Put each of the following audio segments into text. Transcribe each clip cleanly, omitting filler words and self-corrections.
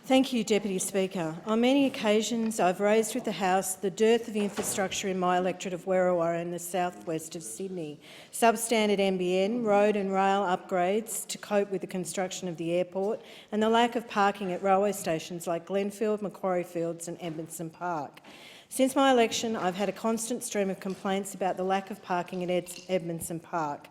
Thank you, Deputy Speaker. On many occasions I've raised with the House the dearth of infrastructure in my electorate of Werriwa and the south-west of Sydney. Substandard NBN, road and rail upgrades to cope with the construction of the airport and the lack of parking at railway stations like Glenfield, Macquarie Fields and Edmondson Park. Since my election, I've had a constant stream of complaints about the lack of parking at Edmondson Park.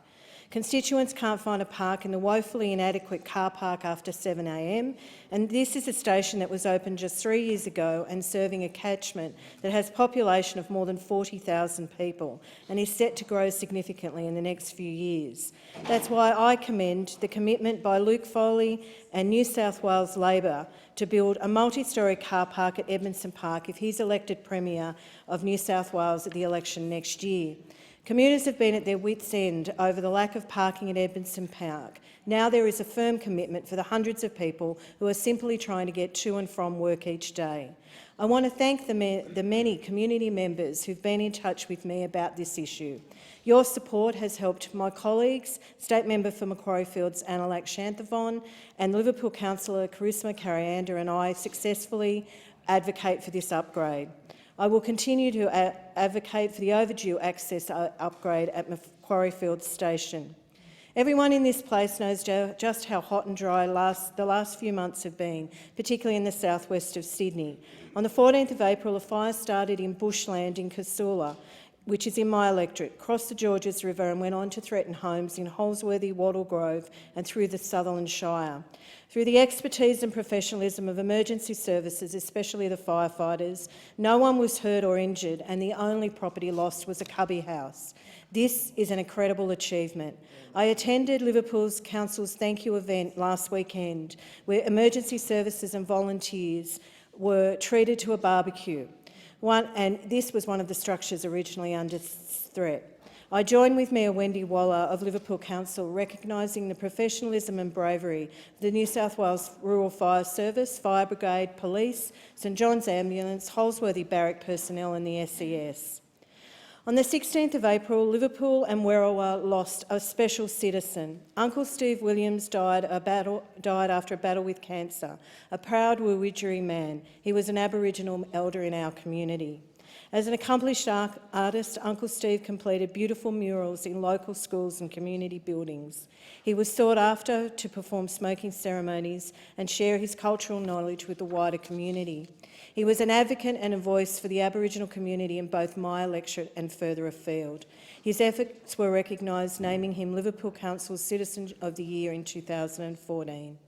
Constituents can't find a park in the woefully inadequate car park after 7 a.m, and this is a station that was opened just 3 years ago and serving a catchment that has a population of more than 40,000 people and is set to grow significantly in the next few years. That's why I commend the commitment by Luke Foley and New South Wales Labor to build a multi-storey car park at Edmondson Park if he's elected Premier of New South Wales at the election next year. Commuters have been at their wits' end over the lack of parking at Edmondson Park. Now there is a firm commitment for the hundreds of people who are simply trying to get to and from work each day. I want to thank the many community members who've been in touch with me about this issue. Your support has helped my colleagues, State Member for Macquarie Fields Annalak Shanthavon and Liverpool Councillor Charisma Cariander and I successfully advocate for this upgrade. I will continue to advocate for the overdue access upgrade at Macquarie Fields Station. Everyone in this place knows just how hot and dry the last few months have been, particularly in the southwest of Sydney. On the 14th of April, a fire started in bushland in Casula, which is in my electorate, crossed the Georges River and went on to threaten homes in Holsworthy, Wattle Grove and through the Sutherland Shire. Through the expertise and professionalism of emergency services, especially the firefighters, no one was hurt or injured and the only property lost was a cubby house. This is an incredible achievement. I attended Liverpool's Council's thank you event last weekend where emergency services and volunteers were treated to a barbecue. And this was one of the structures originally under threat. I join with Mayor Wendy Waller of Liverpool Council recognising the professionalism and bravery of the New South Wales Rural Fire Service, Fire Brigade, Police, St John's Ambulance, Holsworthy Barrack personnel and the SES. On the 16th of April, Liverpool and Werriwa lost a special citizen. Uncle Steve Williams died after a battle with cancer, a proud Wiradjuri man. He was an Aboriginal elder in our community. As an accomplished artist, Uncle Steve completed beautiful murals in local schools and community buildings. He was sought after to perform smoking ceremonies and share his cultural knowledge with the wider community. He was an advocate and a voice for the Aboriginal community in both my electorate and further afield. His efforts were recognised, naming him Liverpool Council's Citizen of the Year in 2014.